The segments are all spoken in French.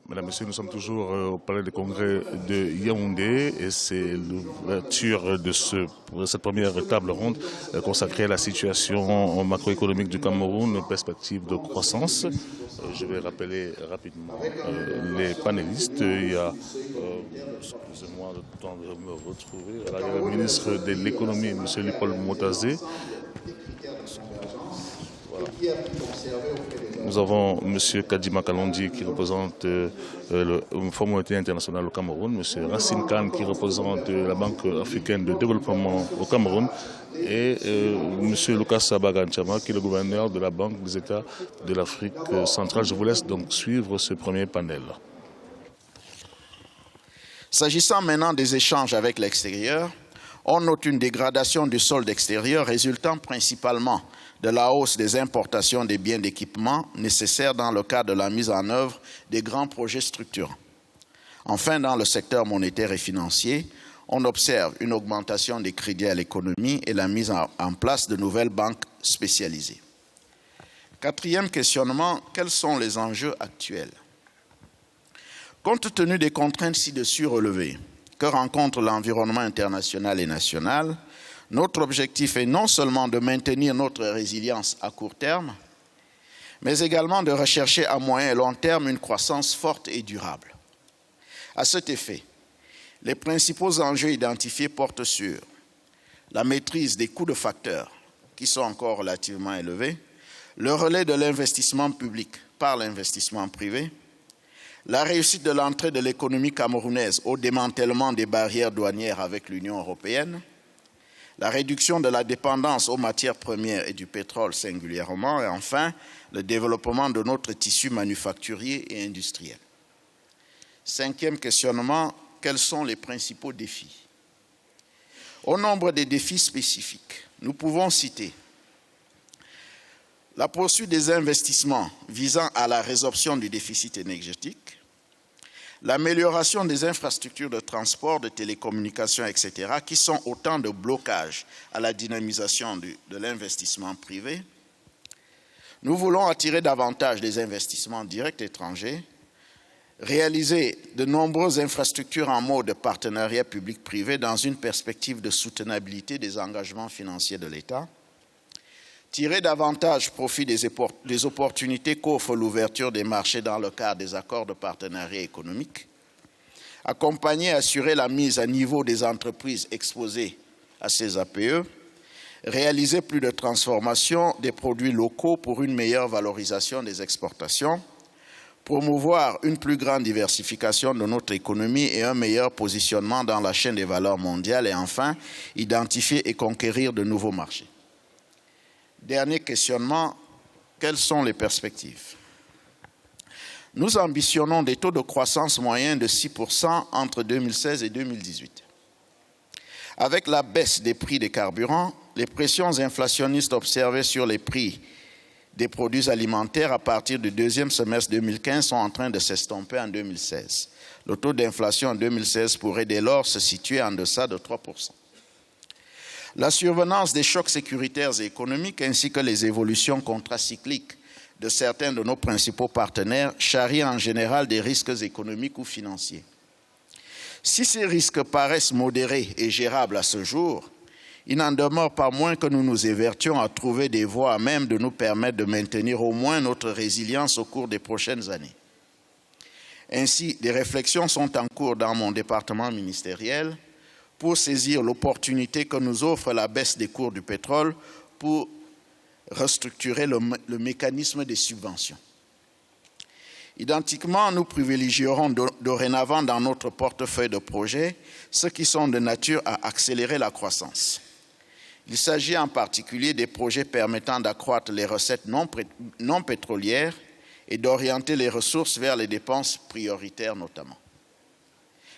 Mesdames et Messieurs, nous sommes toujours au Palais des Congrès de Yaoundé et c'est l'ouverture de cette première table ronde consacrée à la situation macroéconomique du Cameroun, perspective de croissance. Je vais rappeler rapidement les panélistes. Il y a, excusez-moi le temps de me retrouver, il y a le ministre de l'économie, M. Lipol Motazé. Voilà. Nous avons M. Kadima Kalondi qui représente le Fonds monétaire international au Cameroun, M. Racine Khan qui représente la Banque africaine de développement au Cameroun et M. Lucas Sabaganchama qui est le gouverneur de la Banque des États de l'Afrique centrale. Je vous laisse donc suivre ce premier panel. S'agissant maintenant des échanges avec l'extérieur, on note une dégradation du solde extérieur résultant principalement de la hausse des importations des biens d'équipement nécessaires dans le cadre de la mise en œuvre des grands projets structurants. Enfin, dans le secteur monétaire et financier, on observe une augmentation des crédits à l'économie et la mise en place de nouvelles banques spécialisées. Quatrième questionnement, quels sont les enjeux actuels? Compte tenu des contraintes ci-dessus relevées que rencontre l'environnement international et national, notre objectif est non seulement de maintenir notre résilience à court terme, mais également de rechercher à moyen et long terme une croissance forte et durable. À cet effet, les principaux enjeux identifiés portent sur la maîtrise des coûts de facteurs, qui sont encore relativement élevés, le relais de l'investissement public par l'investissement privé, la réussite de l'entrée de l'économie camerounaise au démantèlement des barrières douanières avec l'Union européenne, la réduction de la dépendance aux matières premières et du pétrole singulièrement, et enfin, le développement de notre tissu manufacturier et industriel. Cinquième questionnement, quels sont les principaux défis? Au nombre des défis spécifiques, nous pouvons citer la poursuite des investissements visant à la résorption du déficit énergétique, l'amélioration des infrastructures de transport, de télécommunications, etc., qui sont autant de blocages à la dynamisation de l'investissement privé. Nous voulons attirer davantage des investissements directs étrangers, réaliser de nombreuses infrastructures en mode partenariat public-privé dans une perspective de soutenabilité des engagements financiers de l'État, tirer davantage profit des opportunités qu'offre l'ouverture des marchés dans le cadre des accords de partenariat économique, accompagner et assurer la mise à niveau des entreprises exposées à ces APE, réaliser plus de transformation des produits locaux pour une meilleure valorisation des exportations, promouvoir une plus grande diversification de notre économie et un meilleur positionnement dans la chaîne des valeurs mondiales et enfin, identifier et conquérir de nouveaux marchés. Dernier questionnement, quelles sont les perspectives? Nous ambitionnons des taux de croissance moyens de 6% entre 2016 et 2018. Avec la baisse des prix des carburants, les pressions inflationnistes observées sur les prix des produits alimentaires à partir du deuxième semestre 2015 sont en train de s'estomper en 2016. Le taux d'inflation en 2016 pourrait dès lors se situer en deçà de 3%. La survenance des chocs sécuritaires et économiques ainsi que les évolutions contracycliques de certains de nos principaux partenaires charrient en général des risques économiques ou financiers. Si ces risques paraissent modérés et gérables à ce jour, il n'en demeure pas moins que nous nous évertuons à trouver des voies à même de nous permettre de maintenir au moins notre résilience au cours des prochaines années. Ainsi, des réflexions sont en cours dans mon département ministériel pour saisir l'opportunité que nous offre la baisse des cours du pétrole pour restructurer le mécanisme des subventions. Identiquement, nous privilégierons dorénavant dans notre portefeuille de projets ceux qui sont de nature à accélérer la croissance. Il s'agit en particulier des projets permettant d'accroître les recettes non pétrolières et d'orienter les ressources vers les dépenses prioritaires notamment.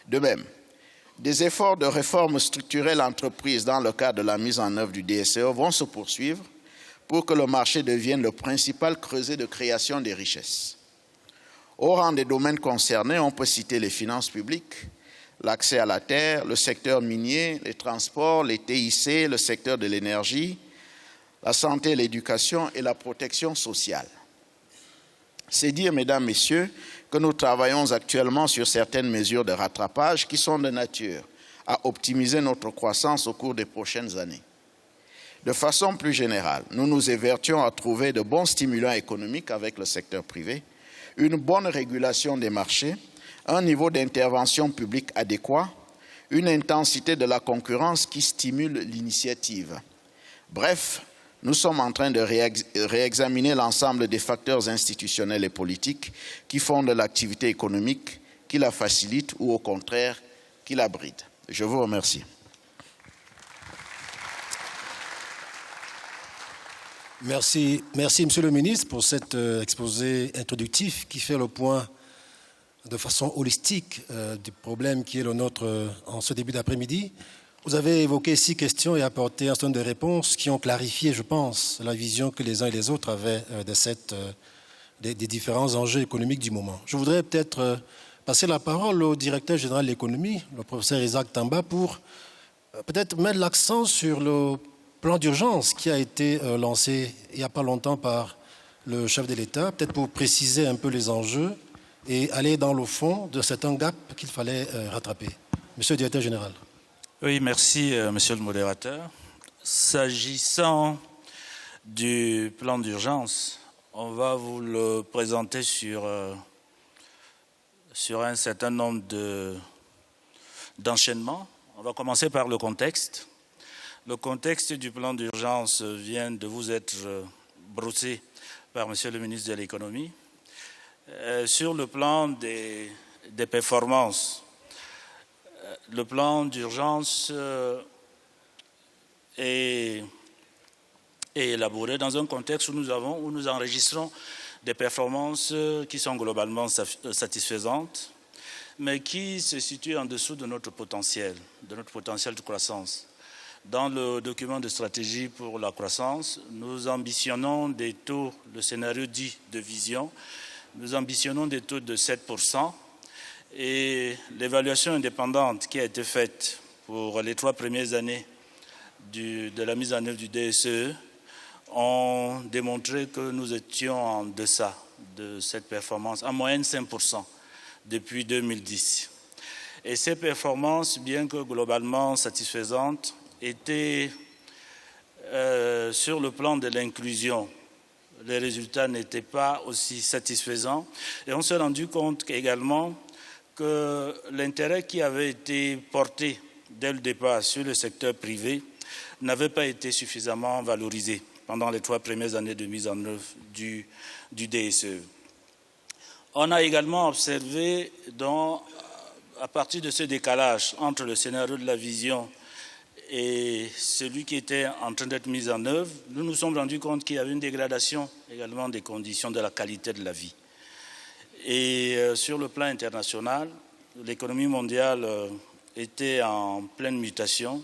De même, des efforts de réforme structurelle entreprises dans le cadre de la mise en œuvre du DSE vont se poursuivre pour que le marché devienne le principal creuset de création des richesses. Au rang des domaines concernés, on peut citer les finances publiques, l'accès à la terre, le secteur minier, les transports, les TIC, le secteur de l'énergie, la santé et l'éducation et la protection sociale. C'est dire, mesdames, messieurs, que nous travaillons actuellement sur certaines mesures de rattrapage qui sont de nature à optimiser notre croissance au cours des prochaines années. De façon plus générale, nous nous évertuons à trouver de bons stimulants économiques avec le secteur privé, une bonne régulation des marchés, un niveau d'intervention publique adéquat, une intensité de la concurrence qui stimule l'initiative. Bref, nous sommes en train de réexaminer l'ensemble des facteurs institutionnels et politiques qui font de l'activité économique, qui la facilitent ou au contraire, qui la brident. Je vous remercie. Merci, Monsieur le ministre, pour cet exposé introductif qui fait le point de façon holistique du problème qui est le nôtre en ce début d'après-midi. Vous avez évoqué 6 questions et apporté un certain nombre de réponses qui ont clarifié, je pense, la vision que les uns et les autres avaient des différents enjeux économiques du moment. Je voudrais peut-être passer la parole au directeur général de l'économie, le professeur Isaac Tamba, pour peut-être mettre l'accent sur le plan d'urgence qui a été lancé il n'y a pas longtemps par le chef de l'État, peut-être pour préciser un peu les enjeux et aller dans le fond de certains gaps qu'il fallait rattraper. Monsieur le directeur général. Oui, merci, monsieur le modérateur. S'agissant du plan d'urgence, on va vous le présenter sur un certain nombre d'enchaînements. On va commencer par le contexte. Le contexte du plan d'urgence vient de vous être brossé par monsieur le ministre de l'économie. Sur le plan des performances, le plan d'urgence est élaboré dans un contexte où nous enregistrons des performances qui sont globalement satisfaisantes, mais qui se situent en dessous de notre potentiel de croissance. Dans le document de stratégie pour la croissance, nous ambitionnons des taux, le scénario dit de vision, nous ambitionnons des taux de 7%. Et l'évaluation indépendante qui a été faite pour les 3 premières années de la mise en œuvre du DSE ont démontré que nous étions en deçà de cette performance, en moyenne 5% depuis 2010. Et ces performances, bien que globalement satisfaisantes, étaient sur le plan de l'inclusion. Les résultats n'étaient pas aussi satisfaisants. Et on s'est rendu compte également que l'intérêt qui avait été porté dès le départ sur le secteur privé n'avait pas été suffisamment valorisé pendant les 3 premières années de mise en œuvre du DSE. On a également observé, à partir de ce décalage entre le scénario de la vision et celui qui était en train d'être mis en œuvre, nous nous sommes rendus compte qu'il y avait une dégradation également des conditions de la qualité de la vie. Et sur le plan international, l'économie mondiale était en pleine mutation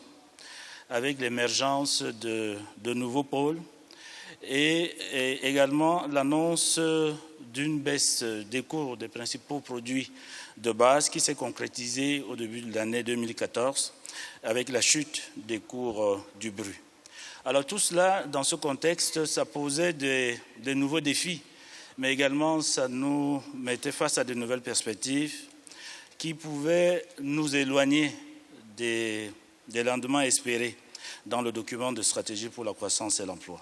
avec l'émergence de nouveaux pôles et également l'annonce d'une baisse des cours des principaux produits de base qui s'est concrétisée au début de l'année 2014 avec la chute des cours du brut. Alors tout cela, dans ce contexte, ça posait des nouveaux défis, mais également ça nous mettait face à de nouvelles perspectives qui pouvaient nous éloigner des lendemains espérés dans le document de stratégie pour la croissance et l'emploi.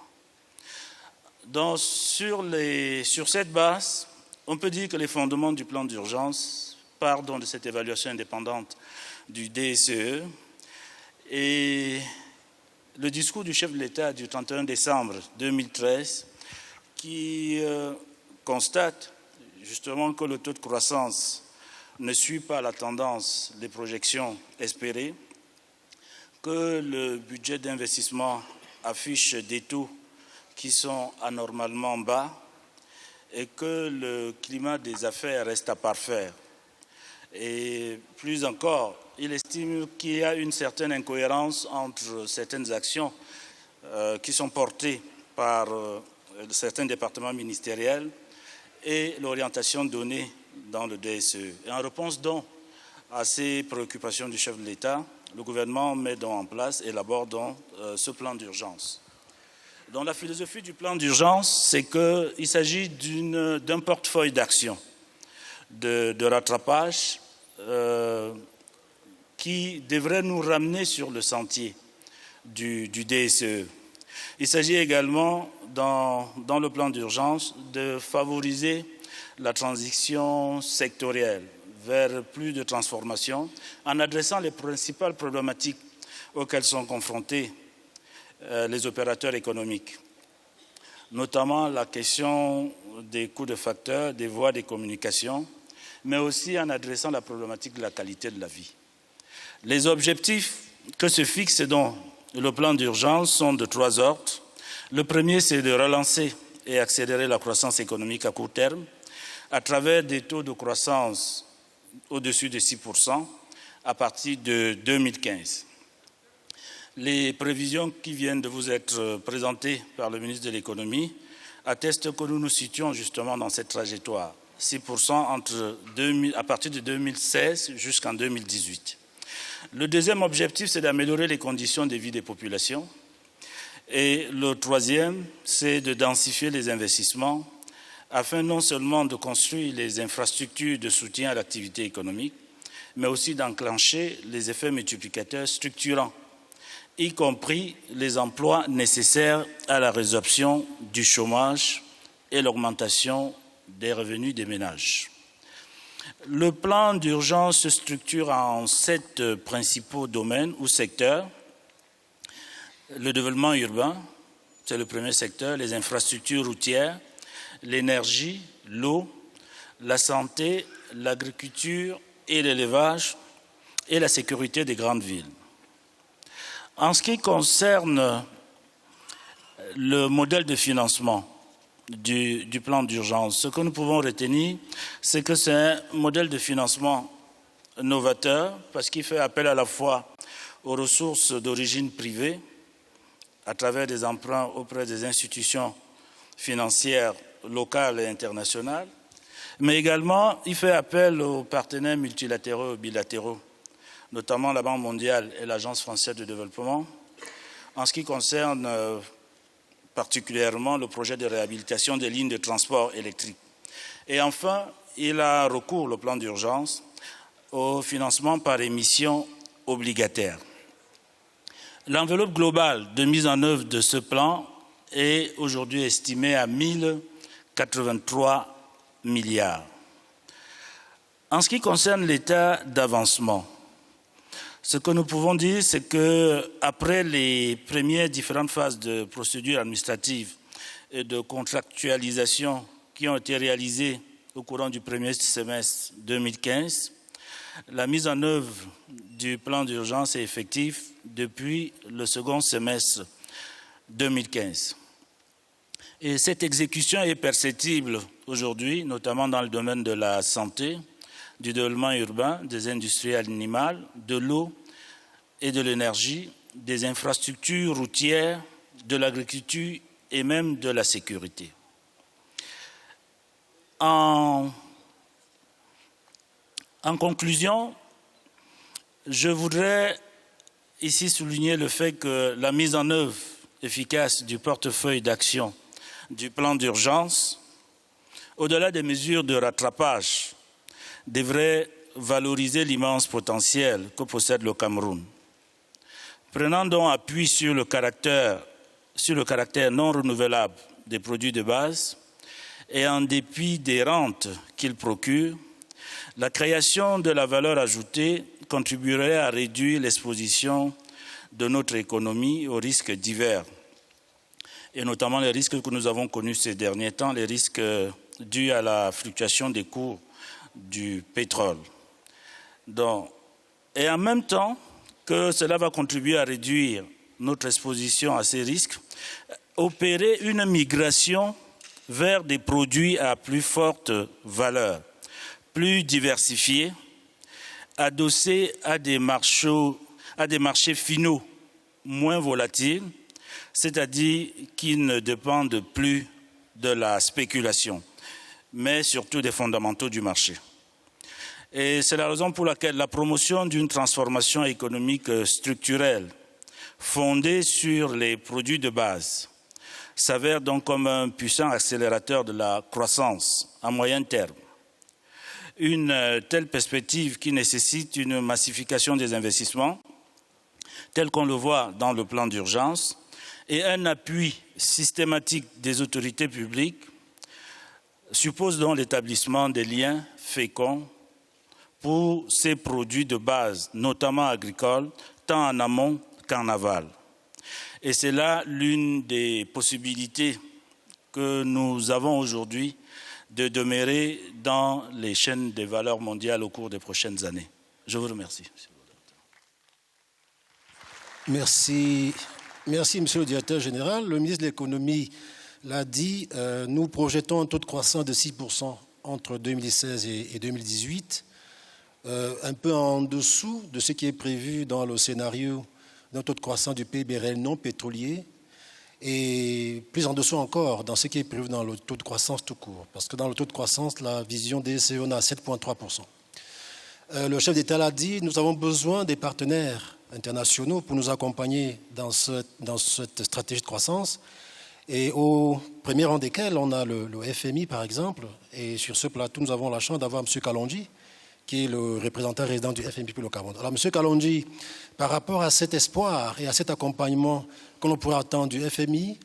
Donc, sur cette base, on peut dire que les fondements du plan d'urgence partent donc de cette évaluation indépendante du DSE et le discours du chef de l'État du 31 décembre 2013 qui constate justement que le taux de croissance ne suit pas la tendance des projections espérées, que le budget d'investissement affiche des taux qui sont anormalement bas et que le climat des affaires reste à parfaire. Et plus encore, il estime qu'il y a une certaine incohérence entre certaines actions qui sont portées par certains départements ministériels et l'orientation donnée dans le DSE. Et en réponse donc à ces préoccupations du chef de l'État, le gouvernement met donc en place, élabore donc ce plan d'urgence. Donc la philosophie du plan d'urgence, c'est qu'il s'agit d'un portefeuille d'actions. de rattrapage qui devrait nous ramener sur le sentier du DSE. Il s'agit également, dans le plan d'urgence, de favoriser la transition sectorielle vers plus de transformation en adressant les principales problématiques auxquelles sont confrontés les opérateurs économiques, notamment la question des coûts de facteurs, des voies de communication, mais aussi en adressant la problématique de la qualité de la vie. Les objectifs que se fixe dans le plan d'urgence sont de 3 ordres. Le premier, c'est de relancer et accélérer la croissance économique à court terme à travers des taux de croissance au-dessus de 6% à partir de 2015. Les prévisions qui viennent de vous être présentées par le ministre de l'Économie attestent que nous nous situons justement dans cette trajectoire, 6% à partir de 2016 jusqu'en 2018. Le deuxième objectif, c'est d'améliorer les conditions de vie des populations. Et le troisième, c'est de densifier les investissements afin non seulement de construire les infrastructures de soutien à l'activité économique, mais aussi d'enclencher les effets multiplicateurs structurants, y compris les emplois nécessaires à la résorption du chômage et l'augmentation des revenus des ménages. Le plan d'urgence se structure en 7 principaux domaines ou secteurs. Le développement urbain, c'est le premier secteur, les infrastructures routières, l'énergie, l'eau, la santé, l'agriculture et l'élevage et la sécurité des grandes villes. En ce qui concerne le modèle de financement du plan d'urgence, ce que nous pouvons retenir, c'est que c'est un modèle de financement novateur parce qu'il fait appel à la fois aux ressources d'origine privée à travers des emprunts auprès des institutions financières locales et internationales, mais également il fait appel aux partenaires multilatéraux et bilatéraux, notamment la Banque mondiale et l'Agence française de développement, en ce qui concerne particulièrement le projet de réhabilitation des lignes de transport électrique. Et enfin, il a recours, le plan d'urgence, au financement par émission obligataire. L'enveloppe globale de mise en œuvre de ce plan est aujourd'hui estimée à 1083 milliards. En ce qui concerne l'état d'avancement, ce que nous pouvons dire, c'est qu'après les premières différentes phases de procédure administrative et de contractualisation qui ont été réalisées au courant du premier semestre 2015, la mise en œuvre du plan d'urgence est effective depuis le second semestre 2015. Et cette exécution est perceptible aujourd'hui, notamment dans le domaine de la santé, du développement urbain, des industries animales, de l'eau et de l'énergie, des infrastructures routières, de l'agriculture et même de la sécurité. En conclusion, je voudrais ici souligner le fait que la mise en œuvre efficace du portefeuille d'action du plan d'urgence, au-delà des mesures de rattrapage, devrait valoriser l'immense potentiel que possède le Cameroun. Prenant donc appui sur le caractère non renouvelable des produits de base et en dépit des rentes qu'ils procurent, la création de la valeur ajoutée contribuerait à réduire l'exposition de notre économie aux risques divers, et notamment les risques que nous avons connus ces derniers temps, les risques dus à la fluctuation des cours du pétrole. Et en même temps que cela va contribuer à réduire notre exposition à ces risques, opérer une migration vers des produits à plus forte valeur, plus diversifiés, adossés à des marchés finaux moins volatiles, c'est-à-dire qui ne dépendent plus de la spéculation, mais surtout des fondamentaux du marché. Et c'est la raison pour laquelle la promotion d'une transformation économique structurelle fondée sur les produits de base s'avère donc comme un puissant accélérateur de la croissance à moyen terme. une telle perspective qui nécessite une massification des investissements, tel qu'on le voit dans le plan d'urgence, et un appui systématique des autorités publiques suppose donc l'établissement des liens féconds pour ces produits de base, notamment agricoles, tant en amont qu'en aval. Et c'est là l'une des possibilités que nous avons aujourd'hui de demeurer dans les chaînes des valeurs mondiales au cours des prochaines années. Je vous remercie. Merci. Merci, Monsieur le Directeur Général. Le ministre de l'Économie l'a dit, nous projetons un taux de croissance de 6% entre 2016 et 2018, un peu en dessous de ce qui est prévu dans le scénario d'un taux de croissance du PIB réel non pétrolier et plus en dessous encore dans ce qui est prévu dans le taux de croissance tout court. Parce que dans le taux de croissance, la vision DSE, on est à 7,3%. Le chef d'État l'a dit, nous avons besoin des partenaires internationaux pour nous accompagner dans cette stratégie de croissance. Et au premier rang desquels, on a le FMI, par exemple. Et sur ce plateau, nous avons la chance d'avoir M. Kalonji, qui est le représentant résident du FMI pour le Cameroun. Alors, M. Kalonji, par rapport à cet espoir et à cet accompagnement que l'on pourrait attendre du FMI,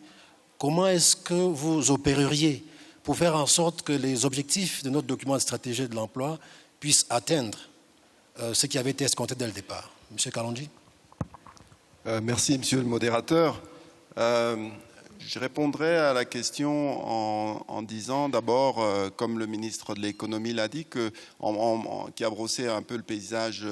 comment est-ce que vous opéreriez pour faire en sorte que les objectifs de notre document de stratégie de l'emploi puissent atteindre ce qui avait été escompté dès le départ? M. Kalonji. Merci, Monsieur le modérateur. Je répondrai à la question en disant d'abord, comme le ministre de l'Économie l'a dit, qui a brossé un peu le paysage,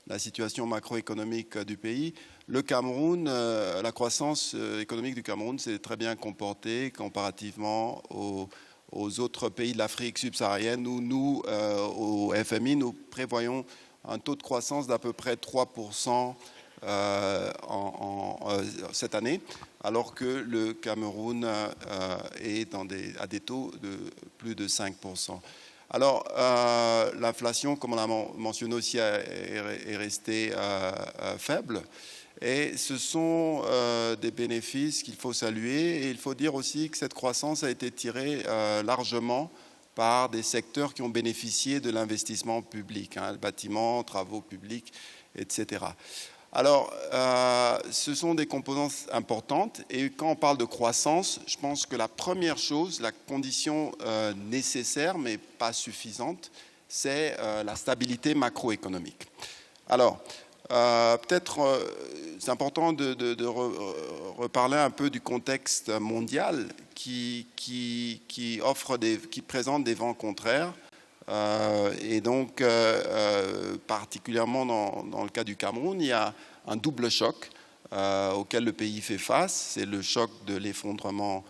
la situation macroéconomique du pays, le Cameroun, la croissance économique du Cameroun s'est très bien comportée comparativement aux autres pays de l'Afrique subsaharienne où nous, au FMI, nous prévoyons un taux de croissance d'à peu près 3% cette année, alors que le Cameroun est à des taux de plus de 5%. Alors, l'inflation, comme on l'a mentionné aussi, est restée faible. Et ce sont des bénéfices qu'il faut saluer. Et il faut dire aussi que cette croissance a été tirée largement par des secteurs qui ont bénéficié de l'investissement public, le bâtiment, travaux publics, etc. Alors, ce sont des composantes importantes et quand on parle de croissance, je pense que la première chose, la condition nécessaire mais pas suffisante, c'est la stabilité macroéconomique. Alors, peut-être c'est important de reparler un peu du contexte mondial qui présente des vents contraires. Et donc, particulièrement dans le cas du Cameroun, il y a un double choc auquel le pays fait face. C'est le choc de l'effondrement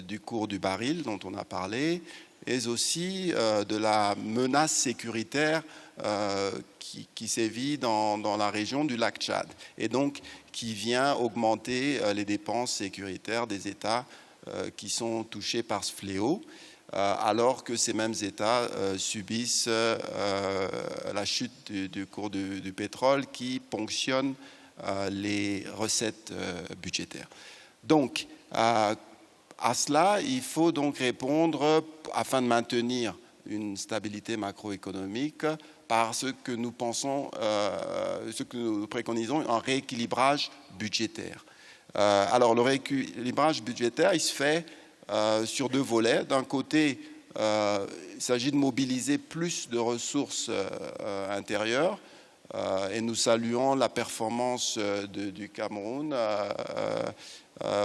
du cours du baril dont on a parlé, et aussi de la menace sécuritaire qui sévit dans la région du lac Tchad, et donc qui vient augmenter les dépenses sécuritaires des États qui sont touchés par ce fléau. Alors que ces mêmes États subissent la chute du cours du pétrole qui ponctionne les recettes budgétaires. Donc, à cela, il faut donc répondre, afin de maintenir une stabilité macroéconomique, par ce que nous pensons, ce que nous préconisons, un rééquilibrage budgétaire. Alors, le rééquilibrage budgétaire, il se fait sur deux volets. D'un côté, il s'agit de mobiliser plus de ressources intérieures et nous saluons la performance du Cameroun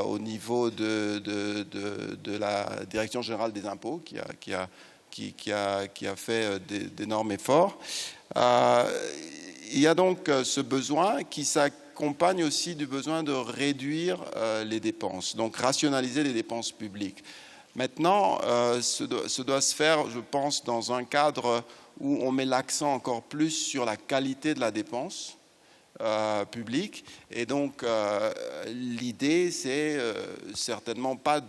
au niveau de la Direction générale des impôts qui a fait d'énormes efforts. Il y a donc ce besoin qui s'accompagne aussi du besoin de réduire les dépenses, donc rationaliser les dépenses publiques. Maintenant, ce doit se faire, je pense, dans un cadre où on met l'accent encore plus sur la qualité de la dépense publique. Et donc, l'idée, c'est certainement pas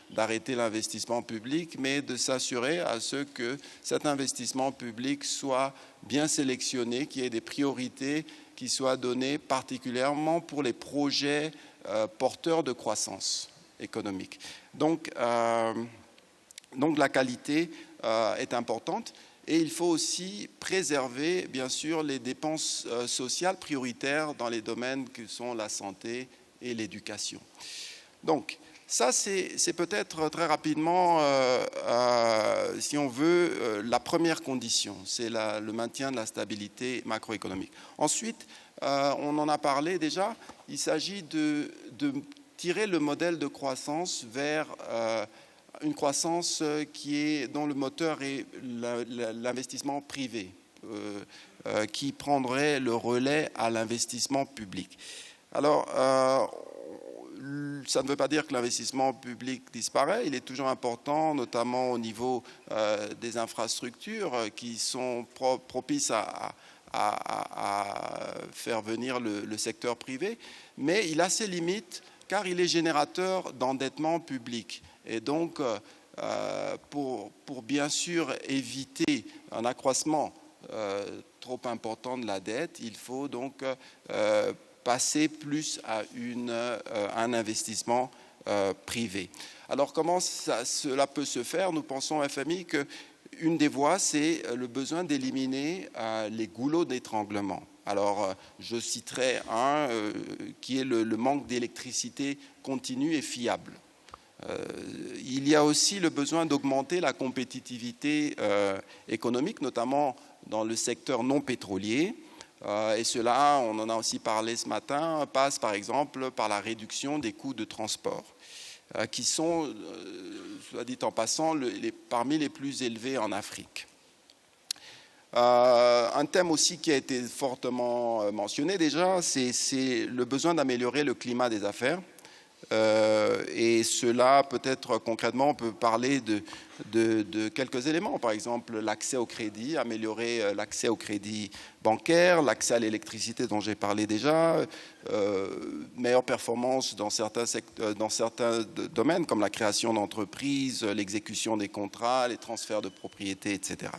d'arrêter l'investissement public, mais de s'assurer à ce que cet investissement public soit bien sélectionné, qu'il y ait des priorités qui soient données particulièrement pour les projets porteurs de croissance économique. Donc la qualité est importante. Et il faut aussi préserver, bien sûr, les dépenses sociales prioritaires dans les domaines que sont la santé et l'éducation. Donc, ça, c'est peut-être très rapidement, si on veut, la première condition, c'est le maintien de la stabilité macroéconomique. Ensuite, on en a parlé déjà, il s'agit de tirer le modèle de croissance vers une croissance dont le moteur est l'investissement privé, qui prendrait le relais à l'investissement public. Alors, ça ne veut pas dire que l'investissement public disparaît, il est toujours important, notamment au niveau des infrastructures qui sont propices à faire venir le secteur privé, mais il a ses limites car il est générateur d'endettement public. Et donc, pour bien sûr éviter un accroissement trop important de la dette, il faut donc passer plus à un investissement privé. Alors comment cela peut se faire? Nous pensons à FMI qu'une des voies, c'est le besoin d'éliminer les goulots d'étranglement. Alors je citerai un qui est le manque d'électricité continue et fiable. Il y a aussi le besoin d'augmenter la compétitivité économique, notamment dans le secteur non pétrolier. Et cela, on en a aussi parlé ce matin, passe par exemple par la réduction des coûts de transport, qui sont, soit dit en passant, parmi les plus élevés en Afrique. Un thème aussi qui a été fortement mentionné déjà, c'est le besoin d'améliorer le climat des affaires. Et cela, peut-être concrètement, on peut parler de quelques éléments. Par exemple, l'accès au crédit, améliorer l'accès au crédit bancaire, l'accès à l'électricité dont j'ai parlé déjà, meilleure performance dans certains domaines comme la création d'entreprises, l'exécution des contrats, les transferts de propriété, etc.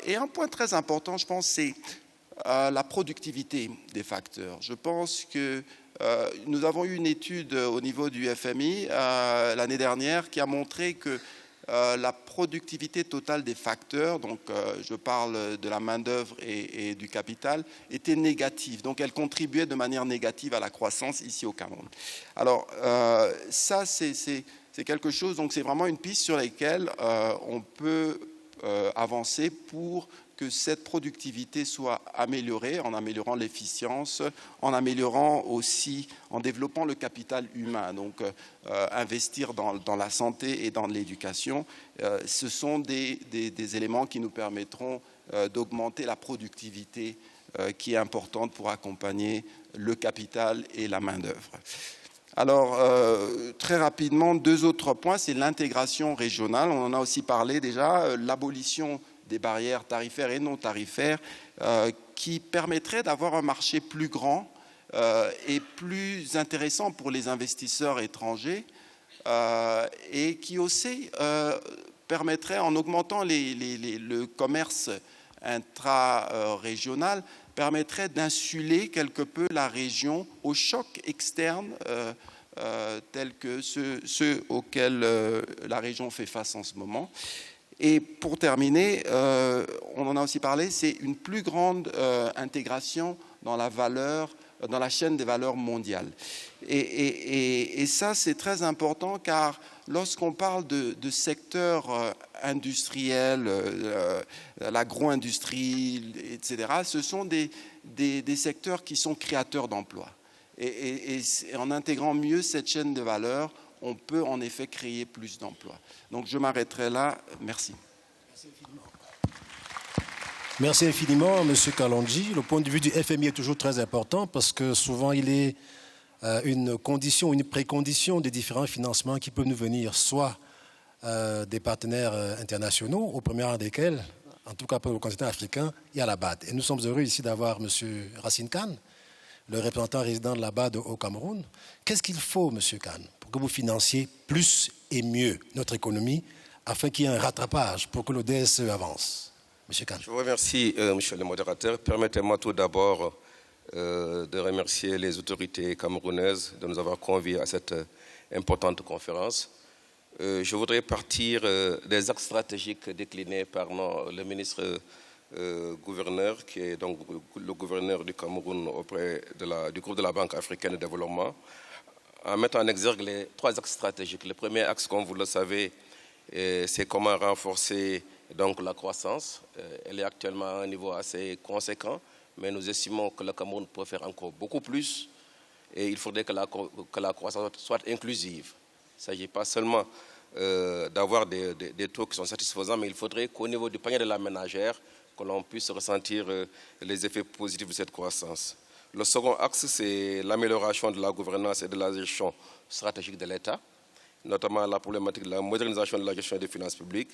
Et un point très important, je pense, c'est la productivité des facteurs. Je pense que nous avons eu une étude au niveau du FMI l'année dernière qui a montré que la productivité totale des facteurs, donc je parle de la main-d'œuvre et du capital, était négative. Donc elle contribuait de manière négative à la croissance ici au Cameroun. Alors ça, c'est quelque chose, donc c'est vraiment une piste sur laquelle on peut avancer pour que cette productivité soit améliorée, en améliorant l'efficience, en améliorant aussi, en développant le capital humain. Donc, investir dans la santé et dans l'éducation, ce sont des éléments qui nous permettront d'augmenter la productivité qui est importante pour accompagner le capital et la main-d'œuvre. Alors, très rapidement, deux autres points, c'est l'intégration régionale. On en a aussi parlé déjà, l'abolition des barrières tarifaires et non tarifaires qui permettraient d'avoir un marché plus grand et plus intéressant pour les investisseurs étrangers et qui aussi permettrait, en augmentant le commerce intra-régional, permettrait d'insuler quelque peu la région aux chocs externes tels que ceux auxquels la région fait face en ce moment. Et pour terminer, on en a aussi parlé, c'est une plus grande intégration dans la chaîne des valeurs mondiales. Et ça, c'est très important car lorsqu'on parle de secteurs industriels, l'agro-industrie, etc., ce sont des secteurs qui sont créateurs d'emplois. Et en intégrant mieux cette chaîne de valeur, on peut en effet créer plus d'emplois. Donc je m'arrêterai là. Merci. Merci infiniment, M. Kalonji. Le point de vue du FMI est toujours très important parce que souvent il est une condition, une précondition des différents financements qui peuvent nous venir, soit des partenaires internationaux, au premier rang desquels, en tout cas pour le continent africain, il y a la BAD. Et nous sommes heureux ici d'avoir M. Racine Kane, le représentant résident de la BAD au Cameroun. Qu'est-ce qu'il faut, M. Kane, pour que vous financiez plus et mieux notre économie afin qu'il y ait un rattrapage pour que le DSE avance? M. Kane. Je vous remercie, monsieur le modérateur. Permettez-moi tout d'abord de remercier les autorités camerounaises de nous avoir conviés à cette importante conférence. je voudrais partir des axes stratégiques déclinés par le ministre gouverneur, qui est donc le gouverneur du Cameroun auprès du groupe de la Banque africaine de développement, en mettant en exergue les 3 axes stratégiques. Le premier axe, comme vous le savez, c'est comment renforcer donc la croissance. Elle est actuellement à un niveau assez conséquent, mais nous estimons que le Cameroun peut faire encore beaucoup plus et il faudrait que la croissance soit inclusive. Il ne s'agit pas seulement d'avoir des taux qui sont satisfaisants, mais il faudrait qu'au niveau du panier de la ménagère, que l'on puisse ressentir les effets positifs de cette croissance. Le second axe, c'est l'amélioration de la gouvernance et de la gestion stratégique de l'État, notamment la problématique de la modernisation de la gestion des finances publiques,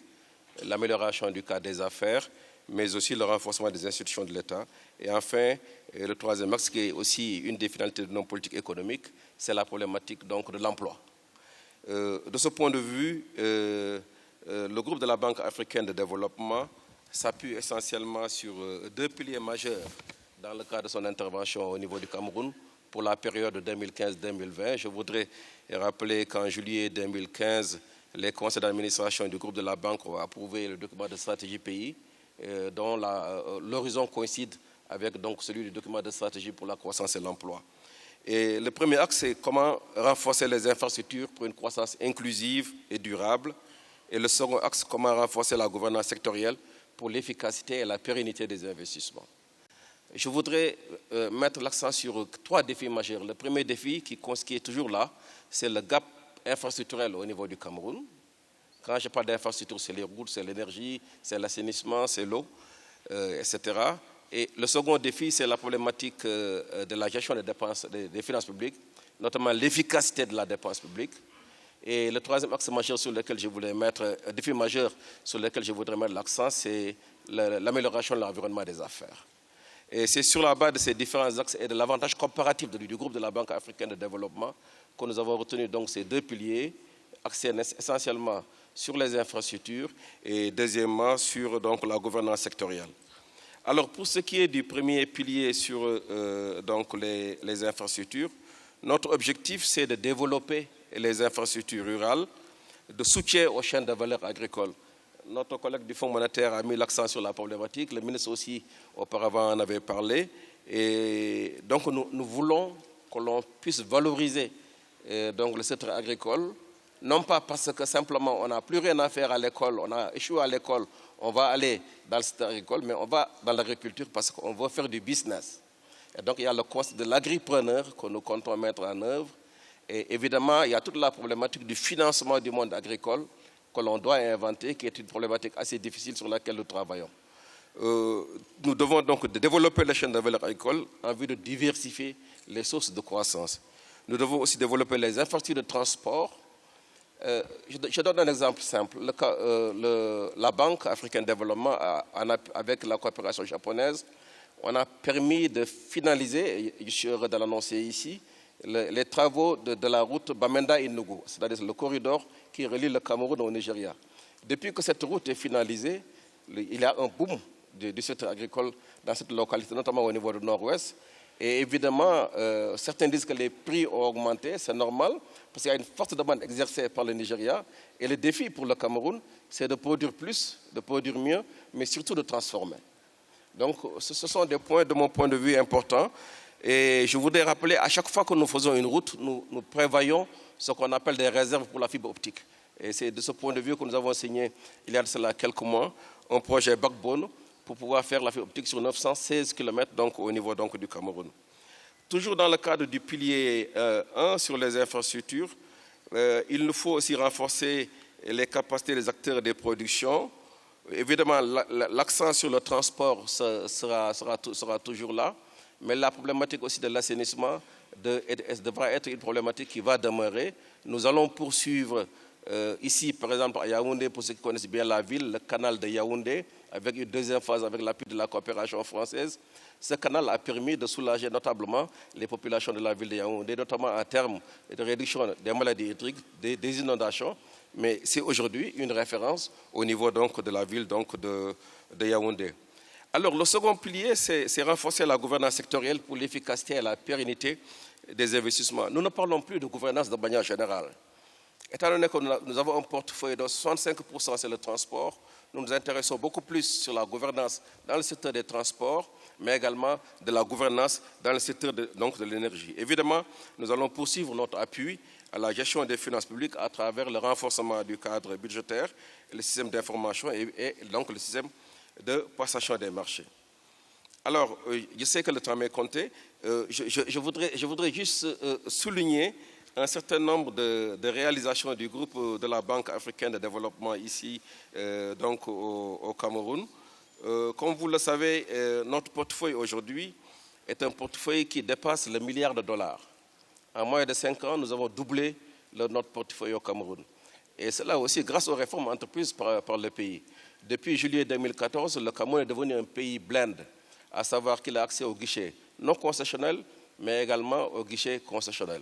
l'amélioration du cadre des affaires, mais aussi le renforcement des institutions de l'État. Et enfin, le troisième axe, qui est aussi une des finalités de nos politiques économiques, c'est la problématique donc, de l'emploi. De ce point de vue, le groupe de la Banque africaine de développement s'appuie essentiellement sur 2 piliers majeurs dans le cadre de son intervention au niveau du Cameroun pour la période 2015-2020. Je voudrais rappeler qu'en juillet 2015, les conseils d'administration du groupe de la banque ont approuvé le document de stratégie pays, dont l'horizon coïncide avec donc, celui du document de stratégie pour la croissance et l'emploi. Et le premier axe, c'est comment renforcer les infrastructures pour une croissance inclusive et durable. Et le second axe, comment renforcer la gouvernance sectorielle pour l'efficacité et la pérennité des investissements. Je voudrais mettre l'accent sur 3 défis majeurs. Le premier défi, qui est toujours là, c'est le gap infrastructurel au niveau du Cameroun. Quand je parle d'infrastructure, c'est les routes, c'est l'énergie, c'est l'assainissement, c'est l'eau, etc. Et le second défi, c'est la problématique de la gestion des dépenses, des finances publiques, notamment l'efficacité de la dépense publique. Et le troisième axe majeur sur lequel je voulais mettre, défi majeur sur lequel je voudrais mettre l'accent, c'est l'amélioration de l'environnement des affaires. Et c'est sur la base de ces différents axes et de l'avantage comparatif du groupe de la Banque africaine de développement que nous avons retenu donc ces 2 piliers, axés essentiellement sur les infrastructures et deuxièmement sur donc, la gouvernance sectorielle. Alors pour ce qui est du premier pilier sur donc les infrastructures, notre objectif c'est de développer les infrastructures rurales, de soutien aux chaînes de valeur agricole. Notre collègue du Fonds monétaire a mis l'accent sur la problématique, le ministre aussi auparavant en avait parlé. Et donc nous voulons que l'on puisse valoriser donc, le secteur agricole, non pas parce que simplement on n'a plus rien à faire à l'école, on a échoué à l'école, on va aller dans le secteur agricole, mais on va dans l'agriculture parce qu'on veut faire du business. Et donc il y a le concept de l'agripreneur que nous comptons mettre en œuvre. Et évidemment, il y a toute la problématique du financement du monde agricole que l'on doit inventer, qui est une problématique assez difficile sur laquelle nous travaillons. Nous devons donc développer les chaînes de valeur agricole en vue de diversifier les sources de croissance. Nous devons aussi développer les infrastructures de transport. Je donne un exemple simple. La Banque africaine de développement, avec la coopération japonaise, on a permis de finaliser, je suis heureux de l'annoncer ici, les travaux de la route Bamenda-Enugu, c'est-à-dire le corridor qui relie le Cameroun au Nigeria. Depuis que cette route est finalisée, il y a un boom du secteur agricole dans cette localité, notamment au niveau du nord-ouest. Et évidemment, certains disent que les prix ont augmenté, c'est normal, parce qu'il y a une forte demande exercée par le Nigeria. Et le défi pour le Cameroun, c'est de produire plus, de produire mieux, mais surtout de transformer. Donc, ce sont des points, de mon point de vue, importants. Et je voudrais rappeler, à chaque fois que nous faisons une route, nous prévoyons ce qu'on appelle des réserves pour la fibre optique. Et c'est de ce point de vue que nous avons signé, il y a de cela quelques mois, un projet backbone pour pouvoir faire la fibre optique sur 916 km donc, au niveau donc, du Cameroun. Toujours dans le cadre du pilier 1 sur les infrastructures, il nous faut aussi renforcer les capacités des acteurs des productions. Évidemment, l'accent sur le transport sera toujours là, mais la problématique aussi de l'assainissement devra être une problématique qui va demeurer. Nous allons poursuivre ici, par exemple, à Yaoundé, pour ceux qui connaissent bien la ville, le canal de Yaoundé, avec une deuxième phase avec l'appui de la coopération française. Ce canal a permis de soulager notablement les populations de la ville de Yaoundé, notamment en termes de réduction des maladies hydriques, des inondations. Mais c'est aujourd'hui une référence au niveau donc, de la ville donc, de Yaoundé. Alors, le second pilier, c'est renforcer la gouvernance sectorielle pour l'efficacité et la pérennité des investissements. Nous ne parlons plus de gouvernance de manière générale. Étant donné que nous avons un portefeuille de 65% c'est le transport, nous nous intéressons beaucoup plus sur la gouvernance dans le secteur des transports, mais également de la gouvernance dans le secteur de l'énergie. Évidemment, nous allons poursuivre notre appui à la gestion des finances publiques à travers le renforcement du cadre budgétaire, le système d'information et donc le système de passation des marchés. Alors, je sais que le temps m'est compté. Je voudrais juste souligner un certain nombre de réalisations du groupe de la Banque africaine de développement ici, donc au Cameroun. Comme vous le savez, notre portefeuille aujourd'hui est un portefeuille qui dépasse le milliard de dollars. En moins de 5 ans, nous avons doublé notre portefeuille au Cameroun. Et cela aussi grâce aux réformes entreprises par le pays. Depuis juillet 2014, le Cameroun est devenu un pays blend, à savoir qu'il a accès aux guichets non concessionnels, mais également aux guichets concessionnels.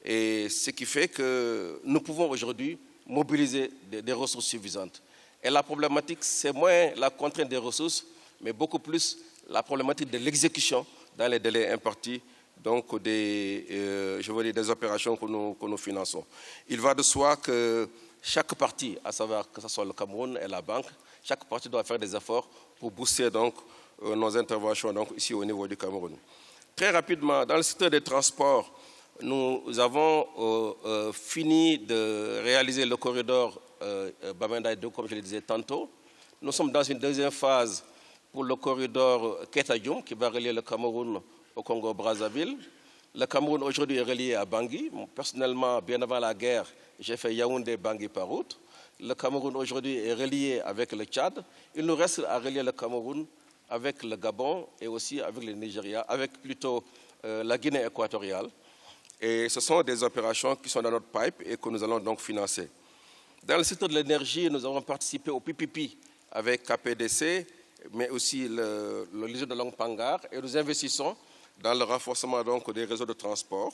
Et ce qui fait que nous pouvons aujourd'hui mobiliser des ressources suffisantes. Et la problématique, c'est moins la contrainte des ressources, mais beaucoup plus la problématique de l'exécution dans les délais impartis, donc des opérations que nous finançons. Il va de soi que chaque partie, à savoir que ce soit le Cameroun et la banque, chaque partie doit faire des efforts pour booster donc nos interventions donc, ici au niveau du Cameroun. Très rapidement, dans le secteur des transports, nous avons fini de réaliser le corridor Bamenda-Edo, comme je le disais tantôt. Nous sommes dans une deuxième phase pour le corridor Ketadjoum, qui va relier le Cameroun au Congo-Brazzaville. Le Cameroun aujourd'hui est relié à Bangui. Personnellement, bien avant la guerre, j'ai fait Yaoundé-Bangui par route. Le Cameroun aujourd'hui est relié avec le Tchad. Il nous reste à relier le Cameroun avec le Gabon et aussi avec le Nigeria, avec plutôt la Guinée équatoriale. Et ce sont des opérations qui sont dans notre pipe et que nous allons donc financer. Dans le secteur de l'énergie, nous avons participé au PPP avec KPDC, mais aussi le réseau de Langpangar, et nous investissons dans le renforcement donc, des réseaux de transport.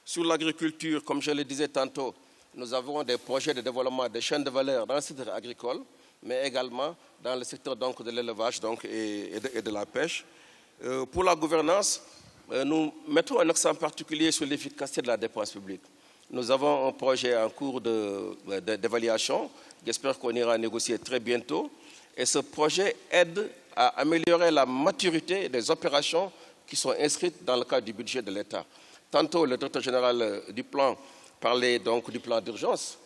Sur l'agriculture, comme je le disais tantôt, nous avons des projets de développement des chaînes de valeur dans le secteur agricole, mais également dans le secteur donc, de l'élevage et de la pêche. Pour la gouvernance, nous mettons un accent particulier sur l'efficacité de la dépense publique. Nous avons un projet en cours d'évaluation. J'espère qu'on ira négocier très bientôt. Et ce projet aide à améliorer la maturité des opérations qui sont inscrites dans le cadre du budget de l'État. Tantôt, le directeur général du plan parlait donc du plan d'urgence.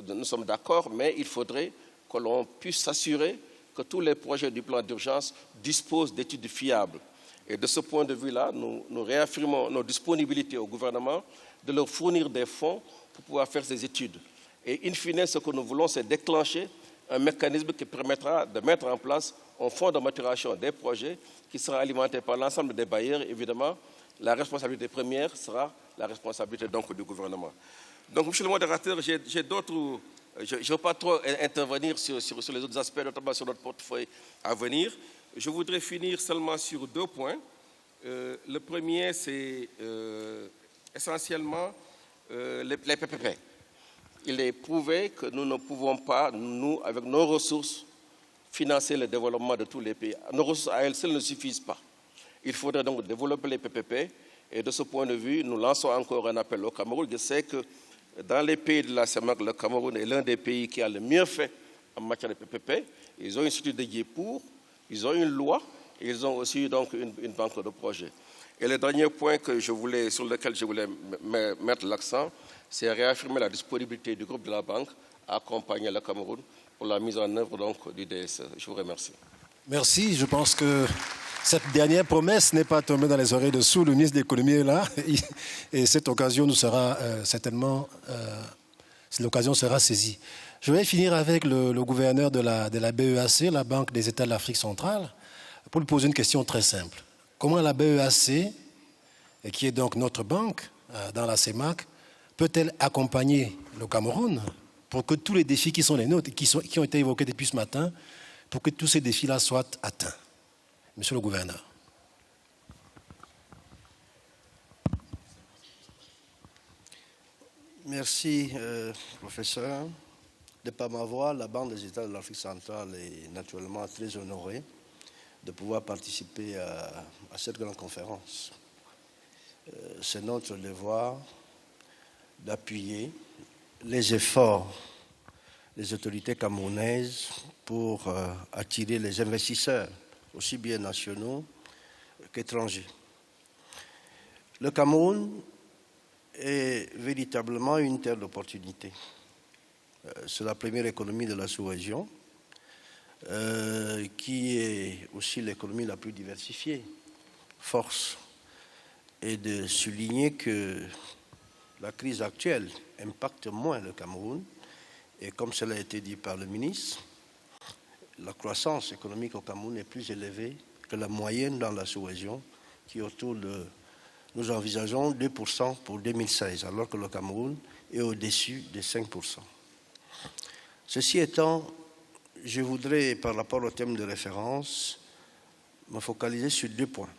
Nous sommes d'accord, mais il faudrait que l'on puisse s'assurer que tous les projets du plan d'urgence disposent d'études fiables. Et de ce point de vue-là, nous réaffirmons nos disponibilités au gouvernement de leur fournir des fonds pour pouvoir faire ces études. Et in fine, ce que nous voulons, c'est déclencher un mécanisme qui permettra de mettre en place un fonds de maturation des projets qui sera alimenté par l'ensemble des bailleurs. Évidemment, la responsabilité première sera la responsabilité donc, du gouvernement. Donc, monsieur le modérateur, j'ai d'autres... Je ne veux pas trop intervenir sur les autres aspects, notamment sur notre portefeuille à venir. Je voudrais finir seulement sur 2 points. Le premier, c'est essentiellement les PPP. Il est prouvé que nous ne pouvons pas, nous, avec nos ressources, financer le développement de tous les pays. Nos ressources à elles seules ne suffisent pas. Il faudrait donc développer les PPP. Et de ce point de vue, nous lançons encore un appel au Cameroun. Je sais que dans les pays de la CEMAC, le Cameroun est l'un des pays qui a le mieux fait en matière de PPP. Ils ont une structure dédiée pour, ils ont une loi, et ils ont aussi donc une banque de projets. Et le dernier point sur lequel je voulais mettre l'accent, c'est réaffirmer la disponibilité du groupe de la banque à accompagner le Cameroun pour la mise en œuvre donc, du DSE. Je vous remercie. Merci. Je pense que cette dernière promesse n'est pas tombée dans les oreilles de sous. Le ministre de l'économie est là. Et cette occasion nous sera certainement... l'occasion sera saisie. Je vais finir avec le gouverneur de la BEAC, la Banque des États de l'Afrique centrale, pour lui poser une question très simple. Comment la BEAC, qui est donc notre banque dans la CEMAC, peut-elle accompagner le Cameroun pour que tous les défis qui sont les nôtres, qui ont été évoqués depuis ce matin, pour que tous ces défis-là soient atteints? Monsieur le gouverneur. Merci, professeur. De par ma voix, la Banque des États de l'Afrique centrale est naturellement très honorée de pouvoir participer à cette grande conférence. C'est notre devoir d'appuyer les efforts des autorités camerounaises pour attirer les investisseurs, aussi bien nationaux qu'étrangers. Le Cameroun est véritablement une terre d'opportunités. C'est la première économie de la sous-région, qui est aussi l'économie la plus diversifiée. Force est de souligner que la crise actuelle impacte moins le Cameroun, et comme cela a été dit par le ministre, la croissance économique au Cameroun est plus élevée que la moyenne dans la sous-région, qui est autour de, nous envisageons 2% pour 2016, alors que le Cameroun est au-dessus de 5%. Ceci étant, je voudrais, par rapport au thème de référence, me focaliser sur 2 points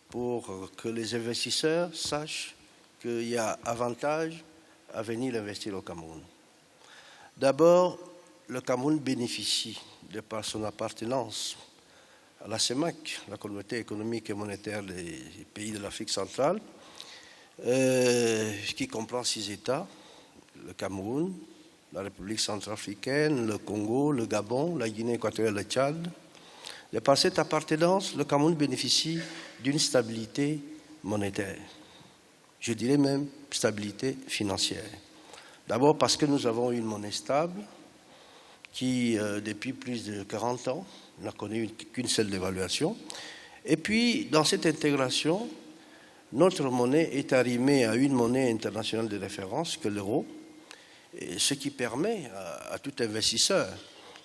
pour que les investisseurs sachent qu'il y a avantage à venir investir au Cameroun. D'abord, le Cameroun bénéficie, de par son appartenance à la CEMAC, la communauté économique et monétaire des pays de l'Afrique centrale, qui comprend 6 États, le Cameroun, la République centrafricaine, le Congo, le Gabon, la Guinée équatoriale, le Tchad. De par cette appartenance, le Cameroun bénéficie d'une stabilité monétaire, je dirais même stabilité financière. D'abord parce que nous avons une monnaie stable qui, depuis plus de 40 ans, n'a connu qu'une seule dévaluation. Et puis, dans cette intégration, notre monnaie est arrimée à une monnaie internationale de référence que l'euro, ce qui permet à tout investisseur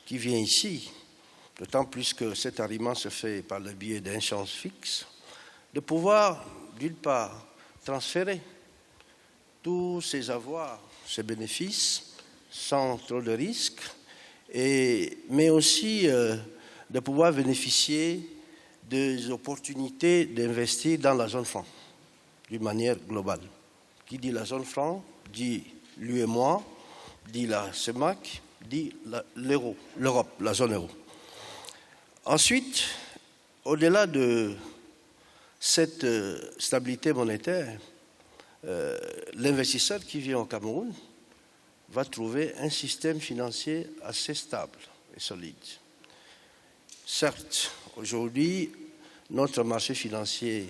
qui vient ici, d'autant plus que cet arrimement se fait par le biais d'un échange fixe, de pouvoir, d'une part, transférer tous ses avoirs, ses bénéfices, sans trop de risques, mais aussi de pouvoir bénéficier des opportunités d'investir dans la zone franc, d'une manière globale. Qui dit la zone franc, dit l'UEMOA, dit la CEMAC, dit l'euro, l'Europe, la zone euro. Ensuite, au-delà de cette stabilité monétaire, l'investisseur qui vient au Cameroun va trouver un système financier assez stable et solide. Certes, aujourd'hui, notre marché financier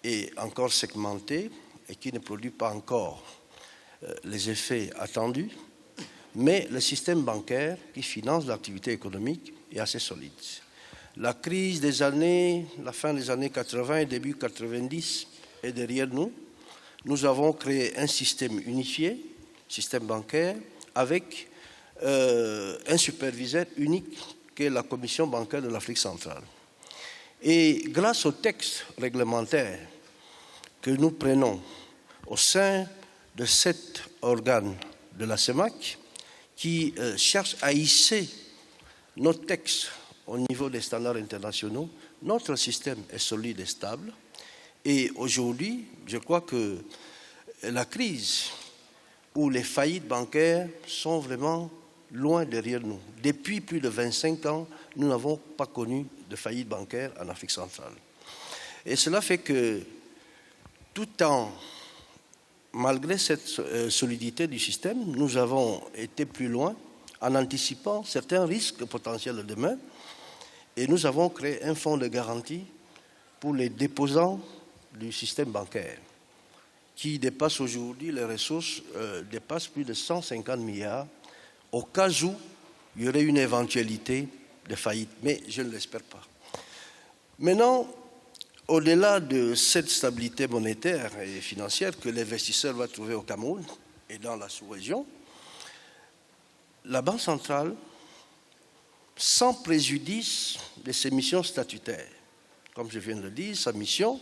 est encore segmenté et qui ne produit pas encore les effets attendus, mais le système bancaire qui finance l'activité économique est assez solide. La crise des années, la fin des années 80 et début 90 est derrière nous. Nous avons créé un système unifié, système bancaire, avec un superviseur unique qui est la Commission bancaire de l'Afrique centrale. Et grâce au texte réglementaire que nous prenons au sein de cet organe de la CEMAC, qui cherche à hisser nos textes au niveau des standards internationaux, notre système est solide et stable. Et aujourd'hui, je crois que la crise ou les faillites bancaires sont vraiment loin derrière nous. Depuis plus de 25 ans, nous n'avons pas connu de faillite bancaire en Afrique centrale. Et cela fait que, malgré cette solidité du système, nous avons été plus loin en anticipant certains risques potentiels de demain, et nous avons créé un fonds de garantie pour les déposants du système bancaire, qui dépasse aujourd'hui, les ressources dépassent plus de 150 milliards, au cas où il y aurait une éventualité de faillite, mais je ne l'espère pas. Maintenant, au-delà de cette stabilité monétaire et financière que l'investisseur va trouver au Cameroun et dans la sous-région, la Banque centrale, sans préjudice de ses missions statutaires, comme je viens de le dire, sa mission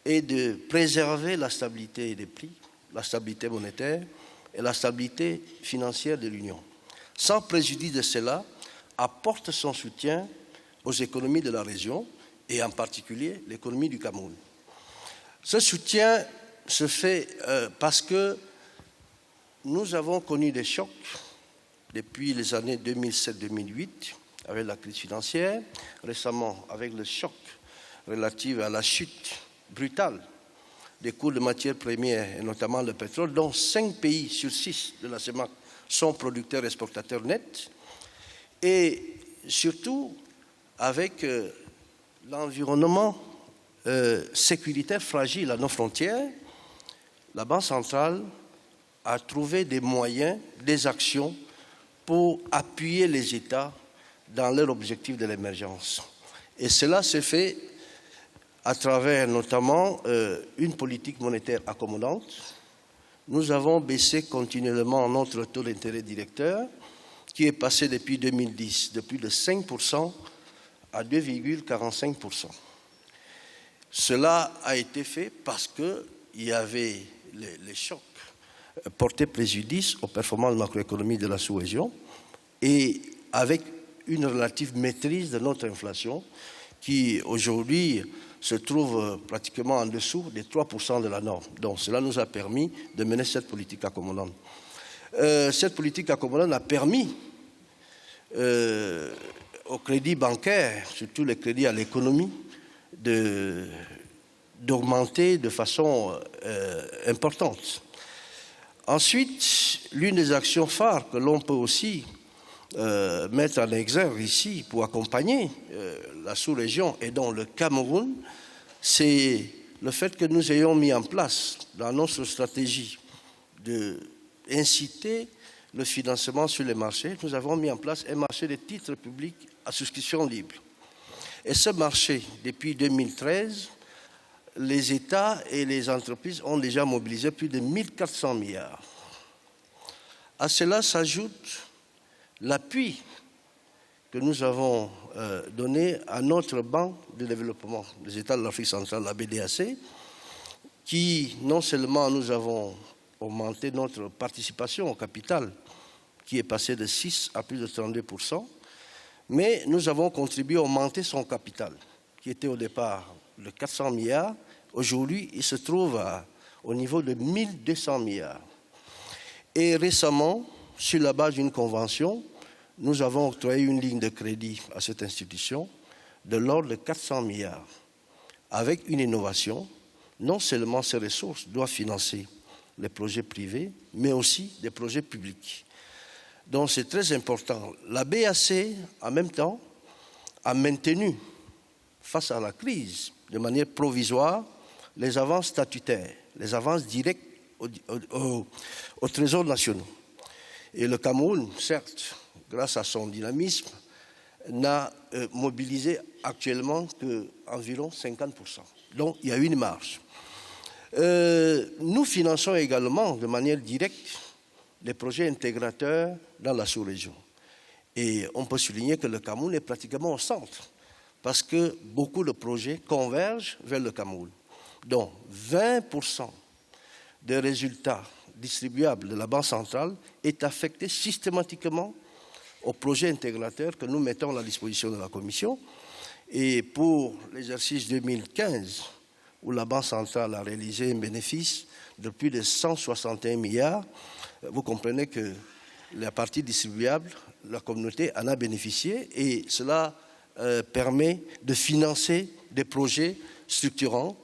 est de préserver la stabilité des prix, la stabilité monétaire et la stabilité financière de l'Union. Sans préjudice de cela, apporte son soutien aux économies de la région et en particulier l'économie du Cameroun. Ce soutien se fait parce que nous avons connu des chocs depuis les années 2007-2008 avec la crise financière, récemment avec le choc relatif à la chute brutale des coûts de matières premières, et notamment le pétrole, dont 5 pays sur 6 de la CEMAC sont producteurs et exportateurs nets, et surtout avec l'environnement sécuritaire fragile à nos frontières, la Banque centrale a trouvé des moyens, des actions pour appuyer les États dans leur objectif de l'émergence. Et cela s'est fait à travers notamment une politique monétaire accommodante. Nous avons baissé continuellement notre taux d'intérêt directeur, qui est passé depuis 2010 de plus de 5% à 2,45%. Cela a été fait parce qu'il y avait les chocs portaient préjudice aux performances macroéconomiques de la sous-région et avec une relative maîtrise de notre inflation qui aujourd'hui se trouve pratiquement en dessous des 3% de la norme. Donc cela nous a permis de mener cette politique accommodante. Cette politique accommodante a permis au crédit bancaire, surtout les crédits à l'économie, d'augmenter de façon importante. Ensuite, l'une des actions phares que l'on peut aussi mettre en exergue ici pour accompagner la sous-région et dont le Cameroun, c'est le fait que nous ayons mis en place dans notre stratégie d'inciter le financement sur les marchés. Nous avons mis en place un marché de titres publics à souscription libre. Et ce marché, depuis 2013, les États et les entreprises ont déjà mobilisé plus de 1400 milliards. À cela s'ajoute l'appui que nous avons donné à notre Banque de développement des États de l'Afrique centrale, la BDAC, qui non seulement nous avons augmenté notre participation au capital, qui est passée de 6 à plus de 32%, mais nous avons contribué à augmenter son capital, qui était au départ de 400 milliards. Aujourd'hui, il se trouve au niveau de 1200 milliards. Et récemment, sur la base d'une convention, nous avons octroyé une ligne de crédit à cette institution de l'ordre de 400 milliards, avec une innovation. Non seulement ces ressources doivent financer les projets privés, mais aussi des projets publics. Donc c'est très important. La BAC, en même temps, a maintenu, face à la crise, de manière provisoire, les avances statutaires, les avances directes au Trésor national. Et le Cameroun, certes, grâce à son dynamisme, n'a mobilisé actuellement qu'environ 50%. Donc il y a une marge. Nous finançons également de manière directe les projets intégrateurs dans la sous-région. Et on peut souligner que le Cameroun est pratiquement au centre, parce que beaucoup de projets convergent vers le Cameroun. Donc 20% des résultats distribuables de la Banque centrale est affecté systématiquement aux projets intégrateurs que nous mettons à la disposition de la Commission. Et pour l'exercice 2015, où la Banque centrale a réalisé un bénéfice de plus de 161 milliards, vous comprenez que la partie distribuable, la communauté en a bénéficié et cela permet de financer des projets structurants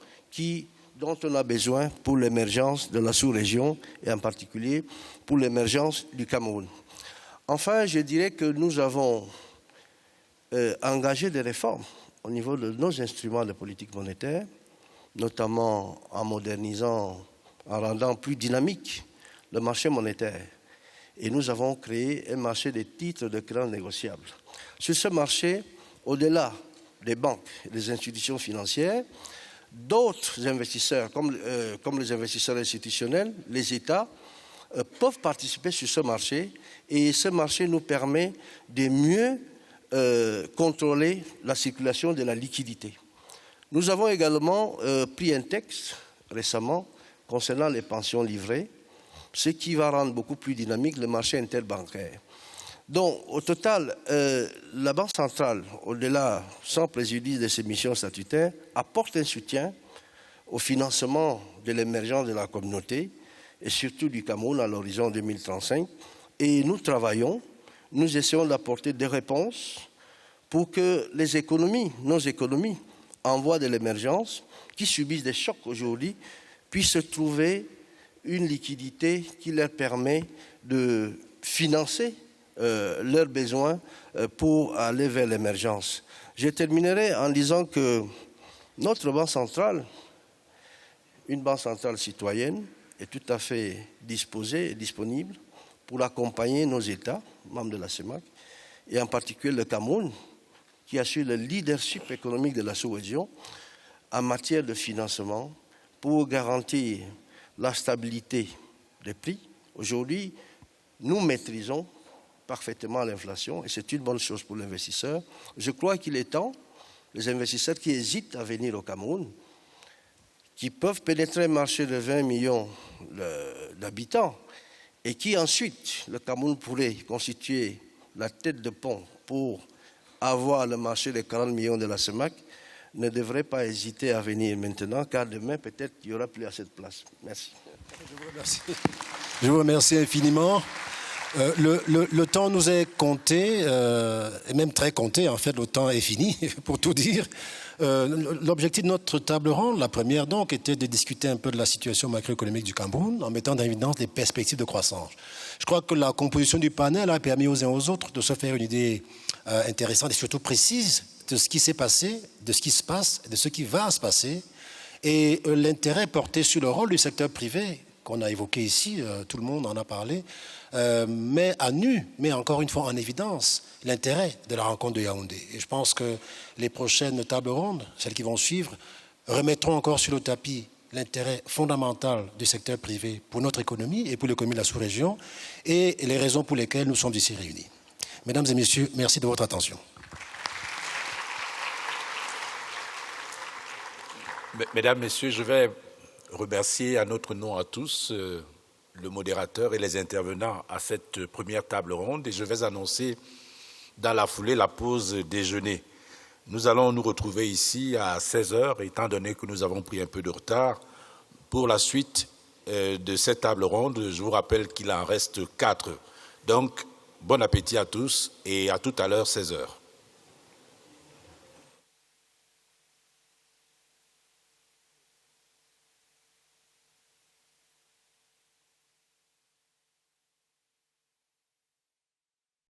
dont on a besoin pour l'émergence de la sous-région et en particulier pour l'émergence du Cameroun. Enfin, je dirais que nous avons engagé des réformes au niveau de nos instruments de politique monétaire, notamment en modernisant, en rendant plus dynamique le marché monétaire. Et nous avons créé un marché des titres de créances négociables. Sur ce marché, au-delà des banques et des institutions financières, d'autres investisseurs, comme les investisseurs institutionnels, les États, peuvent participer sur ce marché et ce marché nous permet de mieux contrôler la circulation de la liquidité. Nous avons également pris un texte récemment concernant les pensions livrées, ce qui va rendre beaucoup plus dynamique le marché interbancaire. Donc, au total, la Banque centrale, au-delà, sans préjudice de ses missions statutaires, apporte un soutien au financement de l'émergence de la communauté et surtout du Cameroun à l'horizon 2035. Et nous travaillons, nous essayons d'apporter des réponses pour que les économies, nos économies, en voie de l'émergence, qui subissent des chocs aujourd'hui, puissent trouver une liquidité qui leur permet de financer leurs besoins pour aller vers l'émergence. Je terminerai en disant que notre banque centrale, une banque centrale citoyenne, est tout à fait disposée et disponible pour accompagner nos États, membres de la CEMAC, et en particulier le Cameroun, qui assure le leadership économique de la sous-région en matière de financement pour garantir la stabilité des prix. Aujourd'hui, nous maîtrisons parfaitement l'inflation et c'est une bonne chose pour l'investisseur. Je crois qu'il est temps, les investisseurs qui hésitent à venir au Cameroun, qui peuvent pénétrer un marché de 20 millions d'habitants et qui ensuite, le Cameroun pourrait constituer la tête de pont pour avoir le marché de 40 millions de la CEMAC, ne devraient pas hésiter à venir maintenant, car demain, peut-être, il n'y aura plus assez de place. Merci. Je vous remercie infiniment. Le temps nous est compté, et même très compté, en fait, le temps est fini, pour tout dire. L'objectif de notre table ronde, la première donc, était de discuter un peu de la situation macroéconomique du Cameroun, en mettant en évidence les perspectives de croissance. Je crois que la composition du panel a permis aux uns aux autres de se faire une idée intéressante et surtout précise de ce qui s'est passé, de ce qui se passe, de ce qui va se passer, et l'intérêt porté sur le rôle du secteur privé, qu'on a évoqué ici, tout le monde en a parlé, met à nu, mais encore une fois en évidence, l'intérêt de la rencontre de Yaoundé. Et je pense que les prochaines tables rondes, celles qui vont suivre, remettront encore sur le tapis l'intérêt fondamental du secteur privé pour notre économie et pour l'économie de la sous-région, et les raisons pour lesquelles nous sommes ici réunis. Mesdames et messieurs, merci de votre attention. Mesdames, Messieurs, je vais remercier à notre nom à tous le modérateur et les intervenants à cette première table ronde et je vais annoncer dans la foulée la pause déjeuner. Nous allons nous retrouver ici à 16h, étant donné que nous avons pris un peu de retard. Pour la suite de cette table ronde, je vous rappelle qu'il en reste 4. Donc, bon appétit à tous et à tout à l'heure, 16h.